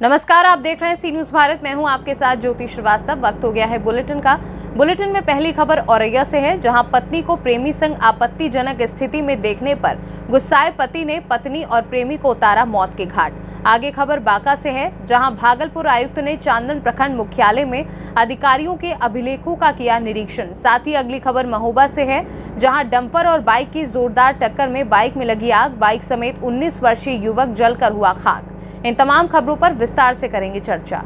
नमस्कार, आप देख रहे हैं सी न्यूज भारत। मैं हूं आपके साथ ज्योति श्रीवास्तव। वक्त हो गया है बुलेटिन का। बुलेटिन में पहली खबर औरैया से है, जहां पत्नी को प्रेमी संग आपत्तिजनक स्थिति में देखने पर गुस्साए पति ने पत्नी और प्रेमी को उतारा मौत के घाट। आगे खबर बांका से है, जहां भागलपुर आयुक्त ने चांदन प्रखंड मुख्यालय में अधिकारियों के अभिलेखों का किया निरीक्षण। साथ ही अगली खबर महोबा से है, जहां डंपर और बाइक की जोरदार टक्कर में बाइक में लगी आग। बाइक समेत 19 वर्षीय युवक जलकर हुआ खाक। इन तमाम खबरों पर विस्तार से करेंगे चर्चा।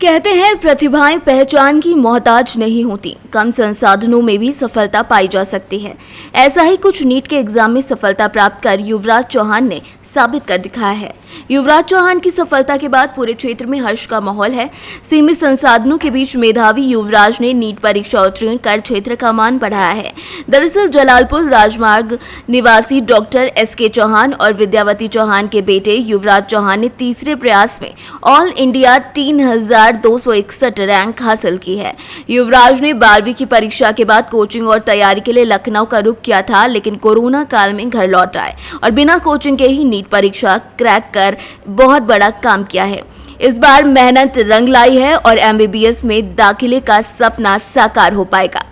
कहते हैं प्रतिभाएं पहचान की मोहताज नहीं होती, कम संसाधनों में भी सफलता पाई जा सकती है। ऐसा ही कुछ नीट के एग्जाम में सफलता प्राप्त कर युवराज चौहान ने साबित कर दिखाया है। युवराज चौहान की सफलता के बाद पूरे क्षेत्र में हर्ष का माहौल है। सीमित संसाधनों के बीच मेधावी युवराज ने नीट परीक्षा उत्तीर्ण कर क्षेत्र का मान बढ़ाया है। दरअसल जलालपुर राजमार्ग निवासी डॉक्टर SK चौहान और विद्यावती चौहान के बेटे युवराज चौहान ने तीसरे प्रयास में ऑल इंडिया 3261 रैंक हासिल की है। युवराज ने 12वीं की परीक्षा के बाद कोचिंग और तैयारी के लिए लखनऊ का रुख किया था, लेकिन कोरोना काल में घर लौट आए और बिना कोचिंग के ही नीट परीक्षा क्रैक कर बहुत बड़ा काम किया है। इस बार मेहनत रंग लाई है और MBBS में दाखिले का सपना साकार हो पाएगा।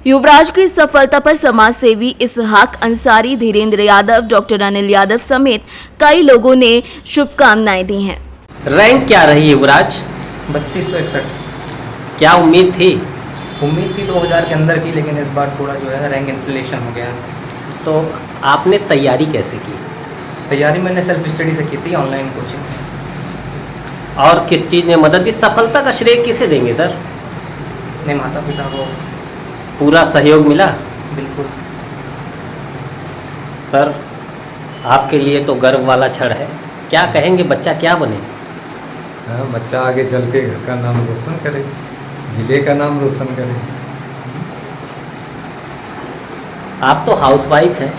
युवराज की सफलता पर समाज सेवी इसहाक अंसारी, धीरेन्द्र यादव, डॉक्टर अनिल यादव समेत कई लोगों ने शुभकामनाएं दी हैं। रैंक क्या रही युवराज? 3261। क्या उम्मीद थी? उम्मीद थी 2000 के अंदर की, लेकिन इस बार थोड़ा जो है रैंक इन्फ्लेशन हो गया। तो आपने तैयारी कैसे की? तैयारी मैंने सेल्फ स्टडी से की थी, ऑनलाइन कोचिंग। और किस चीज़ ने मदद दी? सफलता का श्रेय किसे देंगे सर? अपने माता पिता को पूरा सहयोग मिला? बिल्कुल। सर आपके लिए तो गर्व वाला क्षण है। क्या कहेंगे, बच्चा क्या बने? बच्चा आगे चल के घर का नाम रोशन करे, जिले का नाम रोशन करे। आप तो हाउसवाइफ हैं,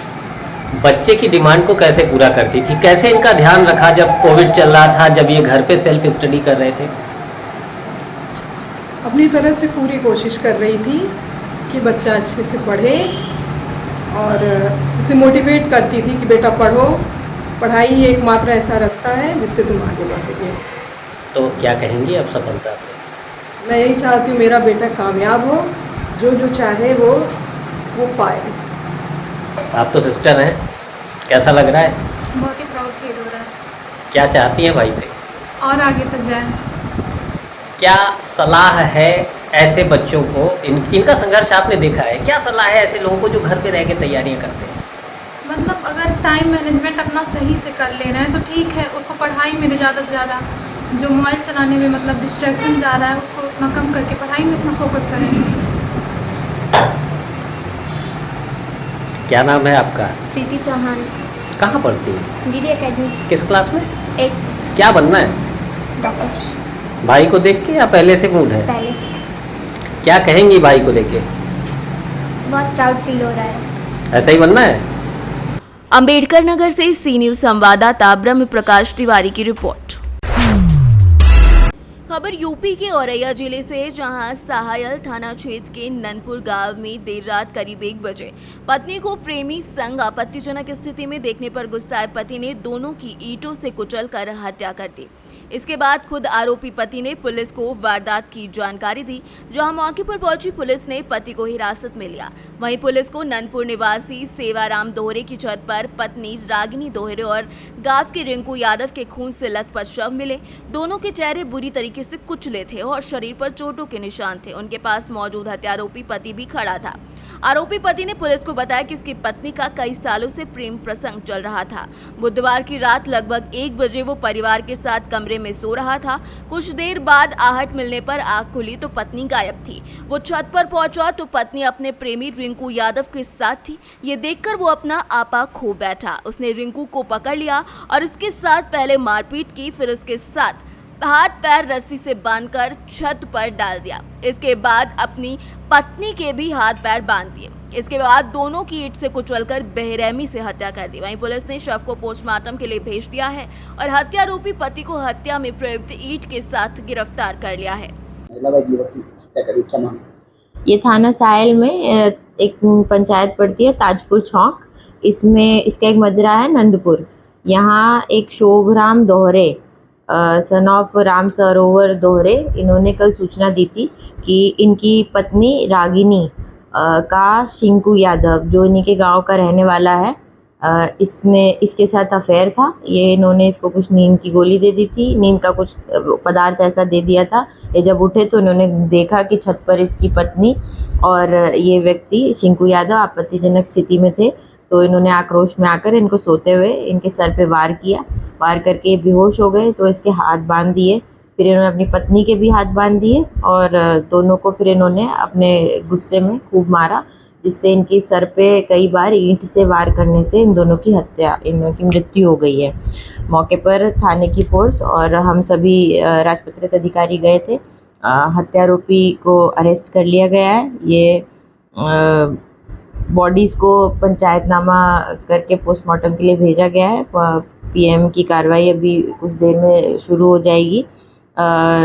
बच्चे की डिमांड को कैसे पूरा करती थी? कैसे इनका ध्यान रखा जब कोविड चल रहा था, जब ये घर पे सेल्फ स्टडी कर रहे थे? अपनी तरफ से पूरी कोशिश कर रही थी कि बच्चा अच्छे से पढ़े और उसे मोटिवेट करती थी कि बेटा पढ़ो, पढ़ाई ही एकमात्र ऐसा रास्ता है जिससे तुम आगे बढ़ोगे। तो क्या कहेंगी अब सफलता पे? मैं यही चाहती हूँ मेरा बेटा कामयाब हो, जो जो चाहे वो पाए। आप तो सिस्टर हैं, कैसा लग रहा है? बहुत ही प्राउड फील हो रहा है। क्या चाहती हैं भाई से? और आगे तक जाएं। क्या सलाह है ऐसे बच्चों को? इनका संघर्ष आपने देखा है, क्या सलाह है ऐसे लोगों को जो घर पे रह के तैयारियां करते हैं? मतलब अगर टाइम मैनेजमेंट अपना सही से कर ले रहे हैं तो ठीक है, उसको पढ़ाई में ज़्यादा से ज़्यादा, जो मोबाइल चलाने में मतलब डिस्ट्रैक्शन जा रहा है उसको उतना कम करके पढ़ाई में अपना फोकस करें। क्या नाम है आपका? प्रीति चौहान। कहाँ पढ़ती है? DD academy. किस क्लास में? 8th। क्या बनना है? डॉक्टर। भाई को देख के या पहले से मूड है? पहले से। क्या कहेंगी भाई को देख के? बहुत प्राउड फील हो रहा है। ऐसा ही बनना है? अंबेडकर नगर से सी न्यूज संवाददाता ब्रह्म प्रकाश तिवारी की रिपोर्ट। खबर यूपी के औरैया जिले से, जहां सहायल थाना क्षेत्र के ननपुर गांव में देर रात करीब 1 बजे पत्नी को प्रेमी संग आपत्तिजनक स्थिति में देखने पर गुस्साए पति ने दोनों की ईंटों से कुचलकर हत्या कर दी। इसके बाद खुद आरोपी पति ने पुलिस को वारदात की जानकारी दी, जहां मौके पर पहुंची पुलिस ने पति को हिरासत में लिया। वहीं पुलिस को ननपुर निवासी सेवाराम दोहरे की छत पर पत्नी रागिनी दोहरे और गांव के रिंकू यादव के खून से लथपथ शव मिले। दोनों के चेहरे बुरी तरीके से कुचले थे और शरीर पर चोटों के निशान थे। उनके पास मौजूद हत्यारोपी पति भी खड़ा था। आरोपी पति ने पुलिस को बताया कि इसकी पत्नी का कई सालों से प्रेम प्रसंग चल रहा था। बुधवार की रात लगभग 1 बजे वो परिवार के साथ कमरे में सो रहा था। कुछ देर बाद आहट मिलने पर आंख खुली तो पत्नी गायब थी। वो छत पर पहुंचा तो पत्नी अपने प्रेमी रिंकू यादव के साथ थी। ये देखकर वो अपना आपा खो बैठा। उसने रिंकू को पकड़ लिया और इसके साथ पहले मारपीट की, फिर उसके साथ हाथ पैर रस्सी से बांधकर छत पर डाल दिया। इसके बाद अपनी पत्नी के भी हाथ पैर बांध दिए। इसके बाद दोनों की ईंट से कुचलकर बेरहमी से हत्या कर दी। वहीं पुलिस ने शव को पोस्टमार्टम के लिए भेज दिया है और हत्यारोपी पति को हत्या में प्रयुक्त ईंट के साथ गिरफ्तार कर लिया है। ये थाना सायल में एक पंचायत पड़ती है ताजपुर चौक। इसमें इसका एक मजरा है नंदपुर। यहाँ एक शोभराम दोहरे सन ऑफ राम सरोवर दोहरे, इन्होंने कल सूचना दी थी कि इनकी पत्नी रागिनी का शिंकू यादव, जो इन्हीं के गांव का रहने वाला है, इसके साथ अफेयर था। ये इन्होंने इसको कुछ नींद की गोली दे दी थी, नींद का कुछ पदार्थ ऐसा दे दिया था। ये जब उठे तो इन्होंने देखा कि छत पर इसकी पत्नी और ये व्यक्ति शिंकू यादव आपत्तिजनक स्थिति में थे। तो इन्होंने आक्रोश में आकर इनको सोते हुए इनके सर पे वार किया। वार करके ये बेहोश हो गए, तो इसके हाथ बांध दिए। फिर इन्होंने अपनी पत्नी के भी हाथ बांध दिए और दोनों को फिर इन्होंने अपने गुस्से में खूब मारा, जिससे इनकी सर पे कई बार ईंट से वार करने से इन दोनों की मृत्यु हो गई है। मौके पर थाने की फोर्स और हम सभी राजपत्रित अधिकारी गए थे। हत्यारोपी को अरेस्ट कर लिया गया है। ये बॉडीज़ को पंचायतनामा करके पोस्टमार्टम के लिए भेजा गया है। पीएम की कार्रवाई अभी कुछ देर में शुरू हो जाएगी।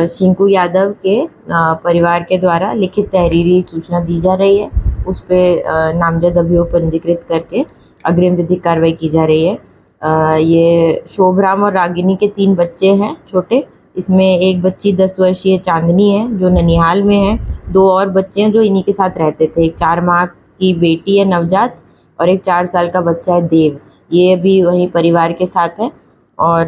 शिंकू यादव के परिवार के द्वारा लिखित तहरीरी सूचना दी जा रही है, उस पर नामजद अभियोग पंजीकृत करके अग्रिम विधिक कार्रवाई की जा रही है। ये शोभराम और रागिनी के 3 बच्चे हैं छोटे। इसमें एक बच्ची 10 वर्षीय चांदनी है जो ननिहाल में है। 2 और बच्चे हैं जो इन्हीं के साथ रहते थे। एक 4 माह की बेटी है नवजात और एक 4 साल का बच्चा है देव। ये भी वहीं परिवार के साथ है। और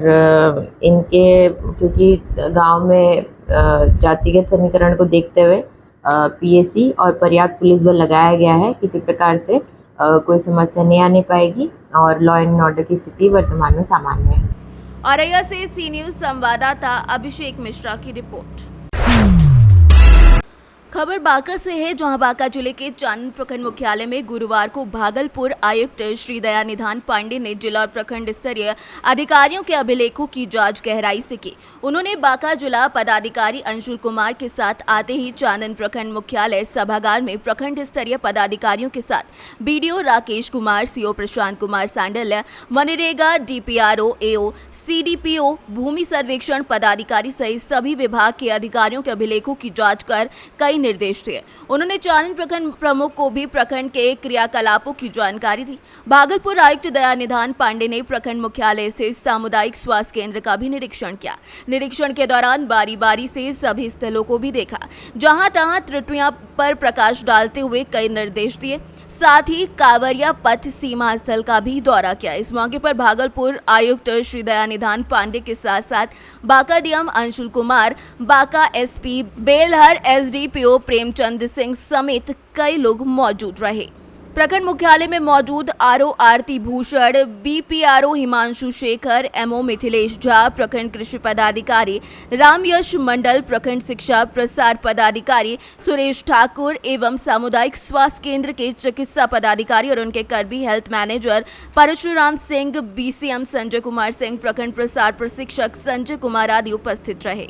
इनके क्योंकि गांव में जातिगत समीकरण को देखते हुए पीएसी और पर्याप्त पुलिस बल लगाया गया है। किसी प्रकार से कोई समस्या नहीं आने पाएगी और लॉ एंड ऑर्डर की स्थिति वर्तमान में सामान्य है। औरैया से सी न्यूज संवाददाता अभिषेक मिश्रा की रिपोर्ट। खबर बांका से है, जहां बांका जिले के चांदन प्रखंड मुख्यालय में गुरुवार को भागलपुर आयुक्त श्री दयानिधान पांडे ने जिला और प्रखंड स्तरीय अधिकारियों के अभिलेखों की जांच गहराई से की। उन्होंने बांका जिला पदाधिकारी अंशुल कुमार के साथ आते ही चांदन प्रखंड मुख्यालय सभागार में प्रखंड स्तरीय पदाधिकारियों के साथ BDO Rakesh Kumar, CO Prashant Kumar सांडल्य, MNREGA DPRO, एओ, सीडीपीओ, भूमि सर्वेक्षण पदाधिकारी सहित सभी विभाग के अधिकारियों के अभिलेखों की जाँच कर कई निर्देश दिए। उन्होंने चांदन प्रखंड प्रमुख को भी प्रखंड के क्रियाकलापों की जानकारी दी। भागलपुर आयुक्त दयानिधान पांडे ने प्रखंड मुख्यालय से सामुदायिक स्वास्थ्य केंद्र का भी निरीक्षण किया। निरीक्षण के दौरान बारी बारी से सभी स्थलों को भी देखा, जहां तहां त्रुटियों पर प्रकाश डालते हुए कई निर्देश दिए। साथ ही कांवरिया पथ सीमा स्थल का भी दौरा किया। इस मौके पर भागलपुर आयुक्त श्री दयानिधान पांडे के साथ साथ Banka DM Anshul Kumar, Banka SP Belhar, SDPO Premchand Singh समेत कई लोग मौजूद रहे। प्रखंड मुख्यालय में मौजूद आरओ आरती भूषण, बीपीआरओ हिमांशु शेखर, एमओ मिथिलेश झा, प्रखंड कृषि पदाधिकारी रामयश मंडल, प्रखंड शिक्षा प्रसार पदाधिकारी सुरेश ठाकुर एवं सामुदायिक स्वास्थ्य केंद्र के चिकित्सा पदाधिकारी और उनके कर्मी, health manager Parshuram Singh, BCM Sanjay Kumar Singh, प्रखंड प्रसार प्रशिक्षक संजय कुमार आदि उपस्थित रहे।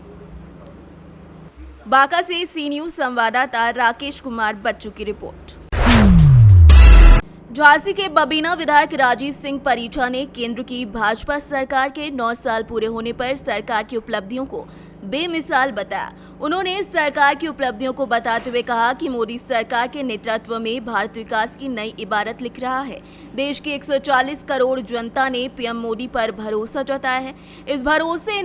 बांका से सी न्यूज संवाददाता राकेश कुमार बच्चू की रिपोर्ट। झांसी के बबीना विधायक राजीव सिंह परीछा ने केंद्र की भाजपा सरकार के 9 साल पूरे होने पर सरकार की उपलब्धियों को बेमिसाल बताया। उन्होंने सरकार की उपलब्धियों को बताते हुए कहा कि मोदी सरकार के नेतृत्व में भारत विकास की नई इबारत लिख रहा है। देश की 140 करोड़ जनता ने पीएम मोदी पर भरोसा जताया है। इस भरोसे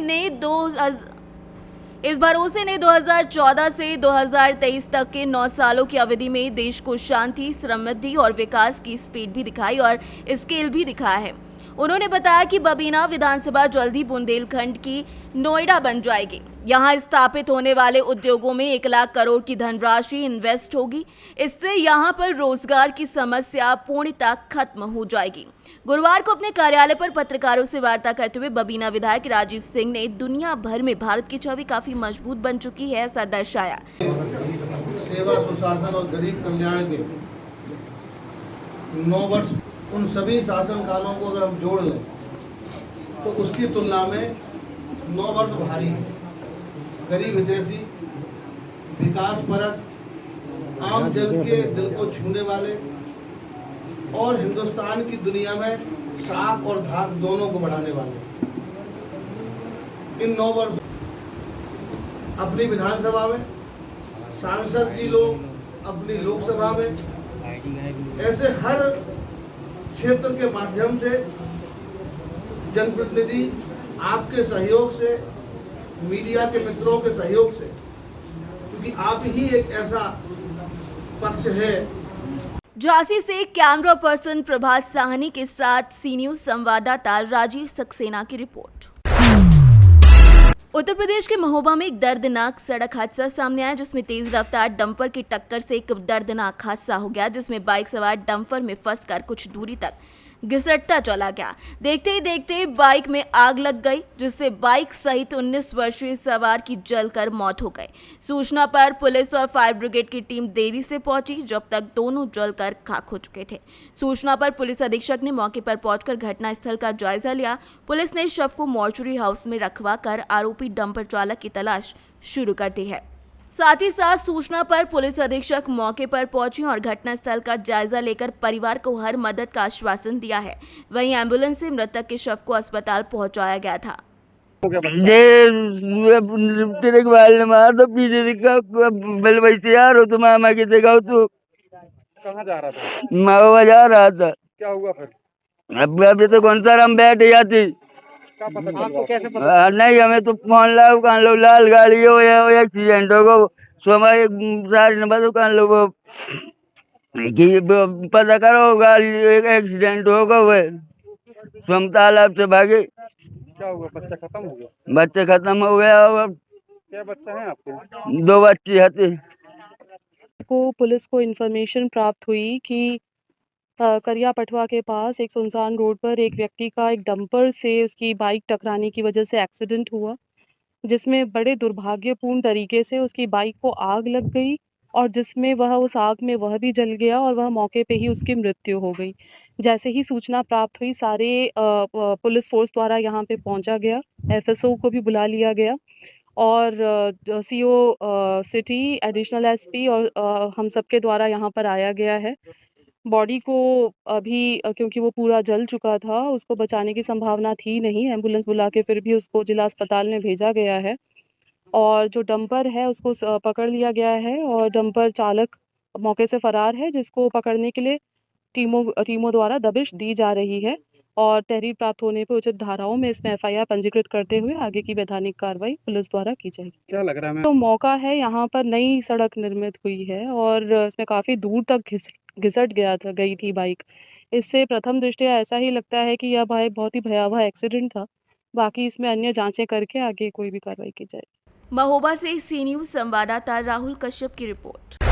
ने 2014 से 2023 तक के 9 सालों की अवधि में देश को शांति, समृद्धि और विकास की स्पीड भी दिखाई और स्केल भी दिखाया है। उन्होंने बताया कि बबीना विधानसभा जल्द ही बुंदेलखंड की नोएडा बन जाएगी। यहां स्थापित होने वाले उद्योगों में 1 लाख करोड़ की धनराशि इन्वेस्ट होगी। इससे यहां पर रोजगार की समस्या पूर्णतः खत्म हो जाएगी। गुरुवार को अपने कार्यालय पर पत्रकारों से वार्ता करते हुए बबीना विधायक राजीव सिंह ने दुनिया भर में भारत की छवि काफी मजबूत बन चुकी है, ऐसा दर्शाया। सेवा, सुशासन और गरीब कल्याण के 9 वर्ष, उन सभी शासन कालों को अगर हम जोड़ लें तो उसकी तुलना में 9 वर्ष भारी है। गरीब हितैषी, विकास परक, आम जन के दिल को छूने वाले और हिंदुस्तान की दुनिया में साख और धाक दोनों को बढ़ाने वाले इन 9 वर्ष अपनी विधानसभा में, सांसद जी लोग अपनी लोकसभा में, ऐसे हर क्षेत्र के माध्यम से जनप्रतिनिधि आपके सहयोग से मीडिया के मित्रों के सहयोग से, क्योंकि आप ही एक ऐसा पक्ष है। झांसी से कैमरा पर्सन प्रभात साहनी के साथ सी न्यूज संवाददाता राजीव सक्सेना की रिपोर्ट। उत्तर प्रदेश के महोबा में एक दर्दनाक सड़क हादसा सामने आया, जिसमें तेज रफ्तार डंपर की टक्कर से एक दर्दनाक हादसा हो गया, जिसमें बाइक सवार डंपर में फंसकर कुछ दूरी तक घिसटता चला गया। देखते ही देखते बाइक में आग लग गई, जिससे बाइक सहित 19 वर्षीय सवार की जलकर मौत हो गई। सूचना पर पुलिस और फायर ब्रिगेड की टीम देरी से पहुंची, जब तक दोनों जलकर खाक हो चुके थे। सूचना पर पुलिस अधीक्षक ने मौके पर पहुंचकर घटनास्थल का जायजा लिया। पुलिस ने शव को मॉर्चरी हाउस में रखवाकर आरोपी डंपर चालक की तलाश शुरू कर दी है। साथ ही साथ सूचना पर पुलिस अधीक्षक मौके पर पहुंची और घटनास्थल का जायजा लेकर परिवार को हर मदद का आश्वासन दिया है। वहीं एम्बुलेंस से मृतक के शव को अस्पताल पहुंचाया गया था। ट्रक वाले ने मारा तो पीछे से वैसे यार हो तो मामा की जगह तो कहाँ जा रहा था? महोबा जा रहा था। क्या हुआ फिर? अब तो कौन सा हम बैठ जाते आपको कैसे पता? नहीं, हमें तो फोन लाओ कान लो लाल गाड़ी हो या एक्सीडेंट हो समय सारी नंबर कान लो कि पता करो गाड़ी एक एक्सीडेंट होगा वो हम तालाब से भागे। क्या हुआ? बच्चा खत्म हो गया? बच्चे खत्म हो गया। क्या बच्चा है आपके? 2 बच्चे थे। को पुलिस को इन्फॉर्मेशन प्राप्त हुई कि करिया पटवा के पास एक सुनसान रोड पर एक व्यक्ति का एक डंपर से उसकी बाइक टकराने की वजह से एक्सीडेंट हुआ, जिसमें बड़े दुर्भाग्यपूर्ण तरीके से उसकी बाइक को आग लग गई और जिसमें वह उस आग में वह भी जल गया और वह मौके पे ही उसकी मृत्यु हो गई। जैसे ही सूचना प्राप्त हुई सारे पुलिस फोर्स द्वारा यहाँ पे पहुँचा गया, एफएसओ को भी बुला लिया गया और सीओ सिटी, एडिशनल एसपी और हम सबके द्वारा यहाँ पर आया गया है। बॉडी को अभी क्योंकि वो पूरा जल चुका था, उसको बचाने की संभावना थी नहीं, एम्बुलेंस बुला के फिर भी उसको जिला अस्पताल में भेजा गया है और जो डंपर है उसको पकड़ लिया गया है और डंपर चालक मौके से फरार है, जिसको पकड़ने के लिए टीमों द्वारा दबिश दी जा रही है और तहरीर प्राप्त होने पर उचित धाराओं में इसमें एफआईआर पंजीकृत करते हुए आगे की वैधानिक कार्रवाई पुलिस द्वारा की जाएगी। क्या लग रहा है? तो मौका है, यहाँ पर नई सड़क निर्मित हुई है और इसमें काफ़ी दूर तक घिसट गई थी बाइक। इससे प्रथम दृष्टया ऐसा ही लगता है कि यह बाइक बहुत ही भयावह एक्सीडेंट था। बाकी इसमें अन्य जांचें करके आगे कोई भी कार्रवाई की जाएगी। महोबा से सी न्यूज संवाददाता राहुल कश्यप की रिपोर्ट।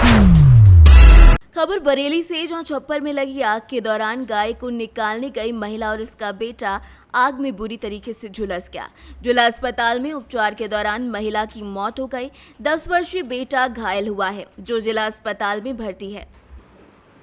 खबर बरेली से, जहां छप्पर में लगी आग के दौरान गाय को निकालने गई महिला और इसका बेटा आग में बुरी तरीके से झुलस गया। जिला अस्पताल में उपचार के दौरान महिला की मौत हो गई। 10 वर्षीय बेटा घायल हुआ है, जो जिला अस्पताल में भर्ती है।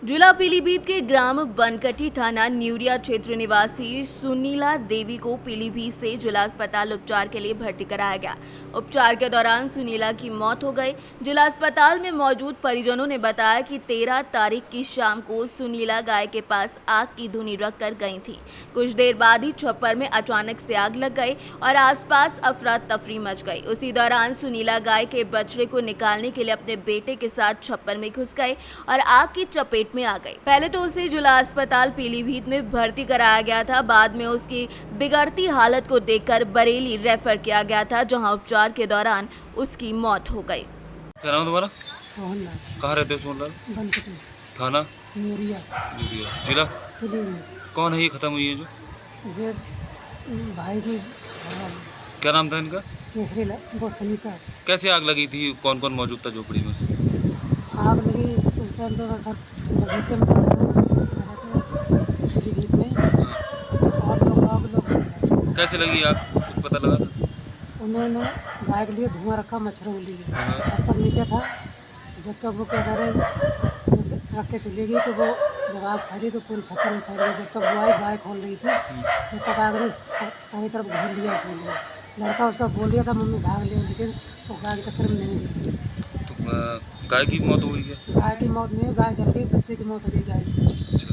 जिला पीलीभीत के ग्राम बनकटी थाना न्यूरिया क्षेत्र निवासी सुनीला देवी को पीलीभीत से जिला अस्पताल उपचार के लिए भर्ती कराया गया। उपचार के दौरान सुनीला की मौत हो गई। जिला अस्पताल में मौजूद परिजनों ने बताया कि 13 तारीख की शाम को सुनीला गाय के पास आग की धुनी रखकर गई थी। कुछ देर बाद ही छप्पर में अचानक से आग लग गई और आसपास अफरा तफरी मच गई। उसी दौरान सुनीला गाय के बछड़े को निकालने के लिए अपने बेटे के साथ छप्पर में घुस गई और आग की चपेट में आ गई। पहले तो उसे जिला अस्पताल पीलीभीत में भर्ती कराया गया था, बाद में उसकी बिगड़ती हालत को देखकर बरेली रेफर किया गया था, जहां उपचार के दौरान उसकी मौत हो गई। क्या नाम तुम्हारा? सोहनलाल। कहाँ रहते हो सोहनलाल? बनकटी। थाना? न्यूरिया। जिला? पीलीभीत। कौन है ये खत्म हुई है जो? जे भाई की। क्या नाम था इनका? केसरी वो सुनीता। कैसे आग लगी थी? कौन कौन मौजूद था झोपड़ी में? आग लगी बगीचे में पीलीभीत में और लोग कैसे लगी आग? कुछ पता लगा था? उन्होंने गाय के लिए धुआं रखा, मच्छरों के लिए छप्पर नीचे था। जब तक वो क्या करें, जब रख के चली गई तो वो जब आग फैली तो पूरी छप्पर में फैल गई। जब तक वो आई गाय खोल रही थी, जब तक आग ने सारी तरफ घेर लिया उसने। लड़का उसका बोल रहा था मम्मी भाग लिया, लेकिन वो गाय के चक्कर में नहीं गई। तो गाय की मौत हो गई क्या? गाय की मौत नहीं, गाय जल गई, बच्चे की मौत हो गई गाय। अच्छा।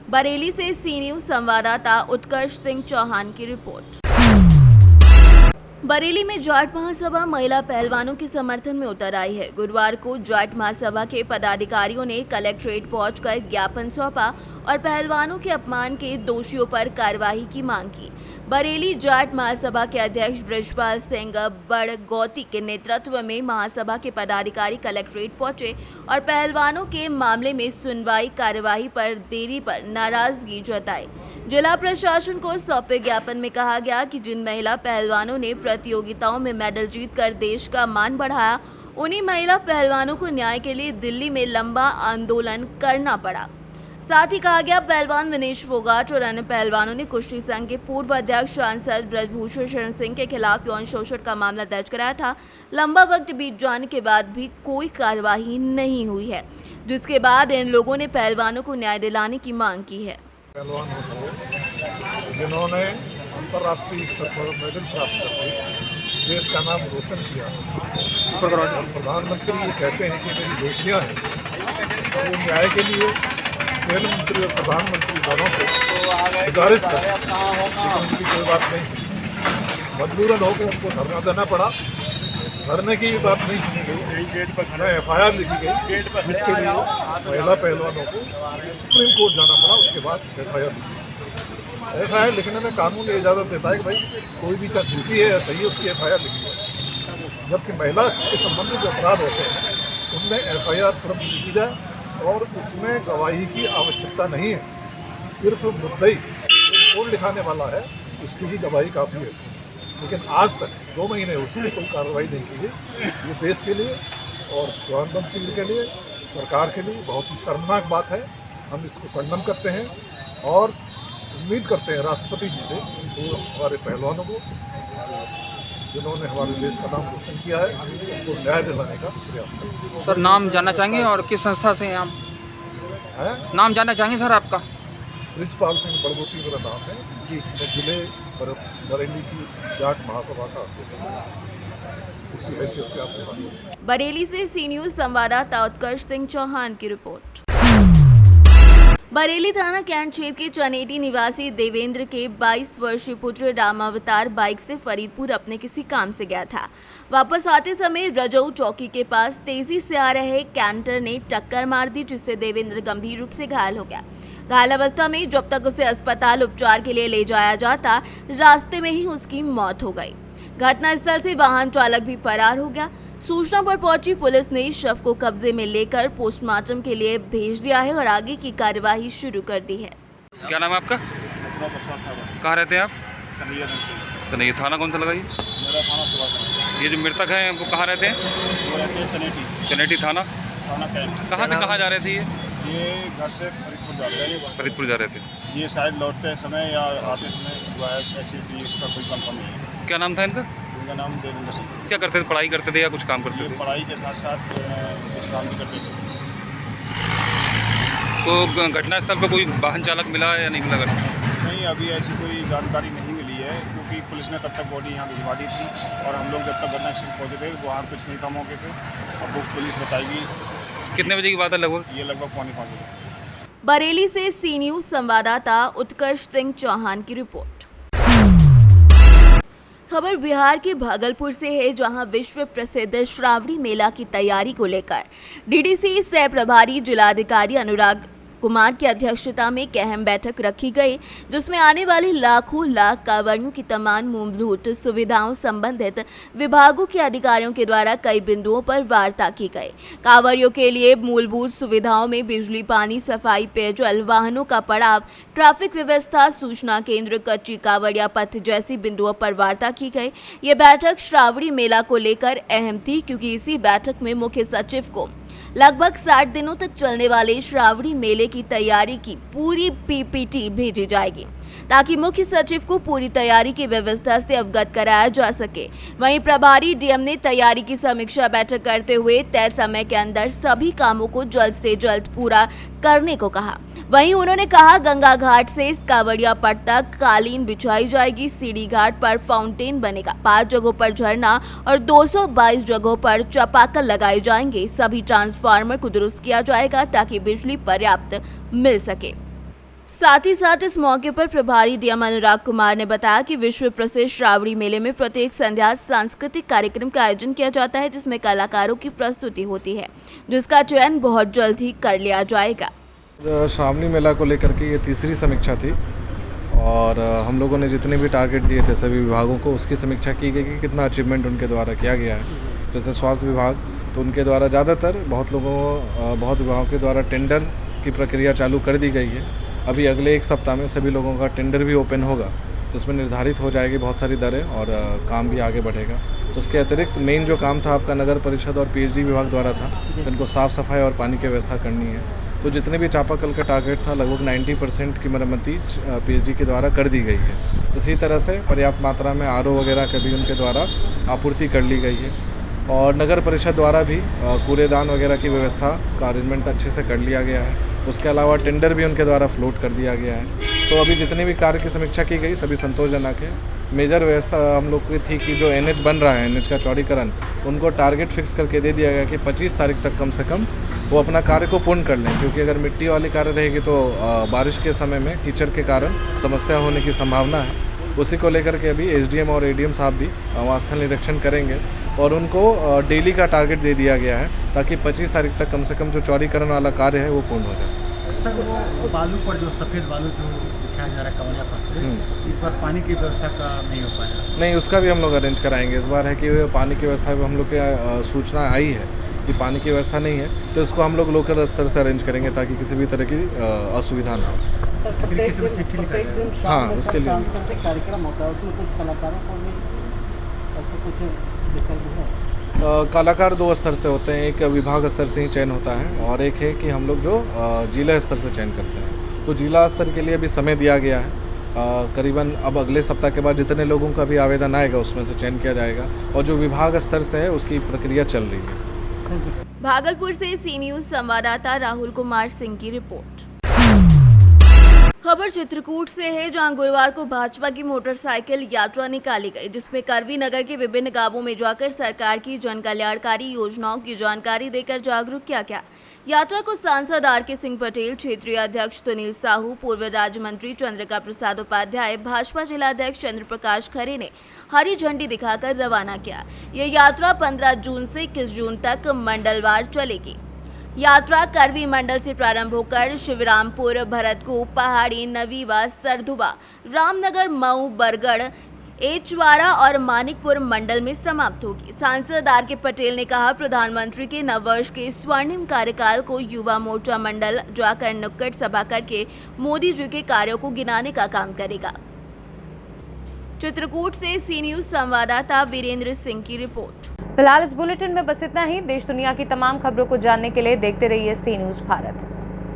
बरेली से सी न्यूज संवाददाता उत्कर्ष सिंह चौहान की रिपोर्ट। बरेली में जाट महासभा महिला पहलवानों के समर्थन में उतर आई है। गुरुवार को जाट महासभा के पदाधिकारियों ने कलेक्ट्रेट पहुंचकर ज्ञापन सौंपा और पहलवानों के अपमान के दोषियों पर कार्रवाई की मांग की। बरेली जाट महासभा के अध्यक्ष बृजपाल सिंह बड़गौती के नेतृत्व में महासभा के पदाधिकारी कलेक्ट्रेट पहुंचे और पहलवानों के मामले में सुनवाई कार्यवाही पर देरी पर नाराजगी जताई। जिला प्रशासन को सौंपे ज्ञापन में कहा गया कि जिन महिला पहलवानों ने प्रतियोगिताओं में मेडल जीतकर देश का मान बढ़ाया, उन्हीं महिला पहलवानों को न्याय के लिए दिल्ली में लंबा आंदोलन करना पड़ा। साथ ही कहा गया, पहलवान विनेश फोगाट और अन्य पहलवानों ने कुश्ती संघ के पूर्व अध्यक्ष सांसद ब्रजभूषण शरण सिंह के खिलाफ यौन शोषण का मामला दर्ज कराया था। लंबा वक्त बीत जाने के बाद भी कोई कार्यवाही नहीं हुई है, जिसके बाद इन लोगों ने पहलवानों को न्याय दिलाने की मांग की है। पहलवानों को जिन्होंने अंतर्राष्ट्रीय स्तर पर मेडल प्राप्त करके देश का नाम रोशन किया, और प्रधानमंत्री ये कहते हैं कि मेरी बेटियां हैं, तो न्याय के लिए खेल मंत्री और प्रधानमंत्री दोनों से गुजारिश कर लेकिन उनकी कोई बात नहीं सुनी। मजबूरन होकर उनको धरना देना पड़ा। धरने की भी बात नहीं सुनी गई, FIR लिखी गई, जिसके लिए महिला पहलवानों को सुप्रीम कोर्ट जाना पड़ा। उसके बाद FIR लिखी। FIR लिखने में कानून इजाज़त देता है कि भाई कोई भी चीज़ झूठी है या सही है, उसकी FIR लिखी जाए। जबकि महिला से संबंधित जो अपराध होते हैं उनमें FIR तुरंत लिखी जाए और उसमें गवाही की आवश्यकता नहीं है। सिर्फ मुद्दई रिपोर्ट लिखाने वाला है, उसकी ही गवाही काफ़ी है। लेकिन आज तक 2 महीने हो चुके, कोई कार्रवाई नहीं की गई। ये देश के लिए और प्रधानमंत्री के लिए, सरकार के लिए बहुत ही शर्मनाक बात है। हम इसको कंडम करते हैं और उम्मीद करते हैं राष्ट्रपति जी से वो हमारे पहलवानों को जिन्होंने हमारे देश का नाम रोशन किया है उनको न्याय दिलाने का प्रयास करें। सर, नाम जानना चाहेंगे और किस संस्था से हैं आप? नाम जानना चाहेंगे सर आपका? बृजपाल सिंह बड़गौती मेरा नाम है जी। मैं जिले बरेली की जाट महासभा का अध्यक्ष हूँ। उसी हैसियत से आपसे बात। बरेली से सी न्यूज़ संवाददाता उत्कर्ष सिंह चौहान की रिपोर्ट। बरेली थाना कैंट क्षेत्र के चनेटी निवासी देवेंद्र के 22 वर्षीय पुत्र रामावतार बाइक से फरीदपुर अपने किसी काम से गया था। वापस आते समय रजऊ चौकी के पास तेजी से आ रहे कैंटर ने टक्कर मार दी, जिससे देवेंद्र गंभीर रूप से घायल हो गया। घायल अवस्था में जब तक उसे अस्पताल उपचार के लिए ले जाया जाता, रास्ते में ही उसकी मौत हो गई। घटनास्थल से वाहन चालक भी फरार हो गया। सूचना पर पहुंची पुलिस ने शव को कब्जे में लेकर पोस्टमार्टम के लिए भेज दिया है और आगे की कार्यवाही शुरू कर दी है। क्या नाम है आपका? कहाँ रहते हैं आप? सनैया। थाना कौन सा लगाइए? मेरा थाना सुभाष। ये जो मृतक हैं वो कहाँ रहते हैं? वो रहते हैं चनेटी। चनेटी थाना कैंट। कहाँ से कहाँ जा रहे थे ये घर से फरीदपुर जा रहे हैं। फरीदपुर जा रहे थे। ये शायद लौटते समय या आते समय हुआ है एक्सीडेंट, इसका कोई कंफर्म नहीं है। क्या नाम था इनका? इनका नाम देवेंद्र सिंह। क्या करते थे? पढ़ाई करते थे या कुछ काम करते थे? पढ़ाई के साथ साथ कुछ काम भी करते थे। तो घटनास्थल पर कोई वाहन चालक मिला है या नहीं मिला? नहीं, अभी ऐसी कोई जानकारी नहीं मिली है, क्योंकि पुलिस ने तब तक बॉडी यहाँ भिजवा दी थी और हम लोग जब तक घटनास्थल पहुँचे थे वहाँ कुछ नहीं था मौके पे। अब वो पुलिस बताएगी। कितने बजे की बात है लगभग? ये लगभग 4:45 बजे। बरेली से सी न्यूज़ संवाददाता उत्कर्ष सिंह चौहान की रिपोर्ट। खबर बिहार के भागलपुर से है, जहां विश्व प्रसिद्ध श्रावणी मेला की तैयारी को लेकर डीडीसी सह प्रभारी जिलाधिकारी अनुराग कुमार की अध्यक्षता में एक अहम बैठक रखी गई, जिसमें आने वाले लाखों लाख कांवड़ियों की तमाम मूलभूत सुविधाओं संबंधित विभागों के अधिकारियों के द्वारा कई बिंदुओं पर वार्ता की गई। कांवड़ियों के लिए मूलभूत सुविधाओं में बिजली, पानी, सफाई, पेयजल, वाहनों का पड़ाव, ट्रैफिक व्यवस्था, सूचना केंद्र, कच्ची कांवड़िया पथ जैसी बिंदुओं पर वार्ता की गई। ये बैठक श्रावणी मेला को लेकर अहम थी, क्योंकि इसी बैठक में मुख्य सचिव को लगभग 60 दिनों तक चलने वाले श्रावणी मेले की तैयारी की पूरी PPT भेजी जाएगी, ताकि मुख्य सचिव को पूरी तैयारी की व्यवस्था से अवगत कराया जा सके। वहीं प्रभारी DM ने तैयारी की समीक्षा बैठक करते हुए तय समय के अंदर सभी कामों को जल्द से जल्द पूरा करने को कहा। वहीं उन्होंने कहा, गंगा घाट से कांवड़िया पट तक कालीन बिछाई जाएगी, सीढ़ी घाट पर फाउंटेन बनेगा, 5 जगहों पर झरना और 222 जगहों पर चापाकल लगाए जाएंगे। सभी ट्रांसफार्मर को दुरुस्त किया जाएगा ताकि बिजली पर्याप्त मिल सके। साथ ही साथ इस मौके पर प्रभारी डीएम अनुराग कुमार ने बताया कि विश्व प्रसिद्ध श्रावणी मेले में प्रत्येक संध्या सांस्कृतिक कार्यक्रम का आयोजन किया जाता है, जिसमें कलाकारों की प्रस्तुति होती है, जिसका चयन बहुत जल्द ही कर लिया जाएगा। श्रावणी मेला को लेकर के ये तीसरी समीक्षा थी और हम लोगों ने जितने भी टारगेट दिए थे सभी विभागों को, उसकी समीक्षा की गई कि कितना अचीवमेंट उनके द्वारा किया गया है। जैसे स्वास्थ्य विभाग, तो उनके द्वारा ज़्यादातर बहुत विभागों के द्वारा टेंडर की प्रक्रिया चालू कर दी गई है। अभी अगले एक सप्ताह में सभी लोगों का टेंडर भी ओपन होगा, जिसमें निर्धारित हो जाएगी बहुत सारी दरें और काम भी आगे बढ़ेगा। तो उसके अतिरिक्त मेन जो काम था आपका नगर परिषद और पीएचडी विभाग द्वारा था, इनको साफ़ सफाई और पानी की व्यवस्था करनी है। तो जितने भी चापाकल का टारगेट था लगभग 90% की मरम्मती पीएचडी के द्वारा कर दी गई है। इसी तरह से पर्याप्त मात्रा में आरओ वगैरह का भी उनके द्वारा आपूर्ति कर ली गई है और नगर परिषद द्वारा भी कूड़ेदान वगैरह की व्यवस्था का अरेंजमेंट अच्छे से कर लिया गया है। उसके अलावा टेंडर भी उनके द्वारा फ्लोट कर दिया गया है। तो अभी जितने भी कार्य की समीक्षा की गई सभी संतोषजनक है। मेजर व्यवस्था हम लोग की थी कि जो एनएच बन रहा है, एनएच का चौड़ीकरण, उनको टारगेट फिक्स करके दे दिया गया कि 25 तारीख तक कम से कम वो अपना कार्य को पूर्ण कर लें, क्योंकि अगर मिट्टी वाली कार्य रहेगी तो बारिश के समय में कीचड़ के कारण समस्या होने की संभावना है। उसी को लेकर के अभी एसडीएम और एडीएम साहब भी वहाँ स्थल निरीक्षण करेंगे और उनको डेली का टारगेट दे दिया गया है ताकि 25 तारीख तक कम से कम जो चौड़ीकरण वाला कार्य है वो पूर्ण हो जाए। सर, वो बालू पर जो सफ़ेद बालू जो बिछाया जा रहा है कवनिया पर, इस बार पानी की व्यवस्था का नहीं हो पाया? नहीं, उसका भी हम लोग अरेंज कराएंगे। इस बार है कि पानी की व्यवस्था में हम लोग के सूचना आई है कि पानी की व्यवस्था नहीं है, तो इसको हम लोग लोकल स्तर से अरेंज करेंगे ताकि किसी भी तरह की असुविधा ना हो। हाँ, उसके लिए सांस्कृतिक कार्यक्रम होता है, उसमें कुछ कलाकारों को भी ऐसा कुछ डिसाइड है? कलाकार 2 स्तर से होते हैं, एक विभाग स्तर से ही चयन होता है और एक है कि हम लोग जो जिला स्तर से चयन करते हैं। तो जिला स्तर के लिए भी समय दिया गया है, करीबन अब अगले सप्ताह के बाद जितने लोगों का भी आवेदन आएगा उसमें से चयन किया जाएगा और जो विभाग स्तर से है उसकी प्रक्रिया चल रही है। भागलपुर से सी न्यूज़ संवाददाता राहुल कुमार सिंह की रिपोर्ट। खबर चित्रकूट से है, जहां गुरुवार को भाजपा की मोटरसाइकिल यात्रा निकाली गई, जिसमें करवी नगर के विभिन्न गांवों में जाकर सरकार की जन कल्याणकारी योजनाओं की जानकारी देकर जागरूक किया गया। यात्रा को सांसद आर.के. सिंह पटेल, क्षेत्रीय अध्यक्ष सुनील साहू, पूर्व राज्य मंत्री चंद्रिका प्रसाद उपाध्याय, भाजपा जिलाध्यक्ष चंद्र प्रकाश खरे ने हरी झंडी दिखाकर रवाना किया। ये यात्रा 15 जून से 21 जून तक मंडलवार चलेगी। यात्रा करवी मंडल से प्रारंभ होकर शिवरामपुर, भरतकूप, पहाड़ी, नवीवा, सरधुबा, रामनगर, मऊ, बरगढ़, एचवाड़ा और मानिकपुर मंडल में समाप्त होगी। सांसद आर.के. पटेल ने कहा, प्रधानमंत्री के नववर्ष के स्वर्णिम कार्यकाल को युवा मोर्चा मंडल जाकर नुक्कड़ सभा करके मोदी जी के कार्यों को गिनाने का काम करेगा। चित्रकूट से सी न्यूज़ संवाददाता वीरेंद्र सिंह की रिपोर्ट। फिलहाल इस बुलेटिन में बस इतना ही। देश दुनिया की तमाम खबरों को जानने के लिए देखते रहिए सी न्यूज़ भारत।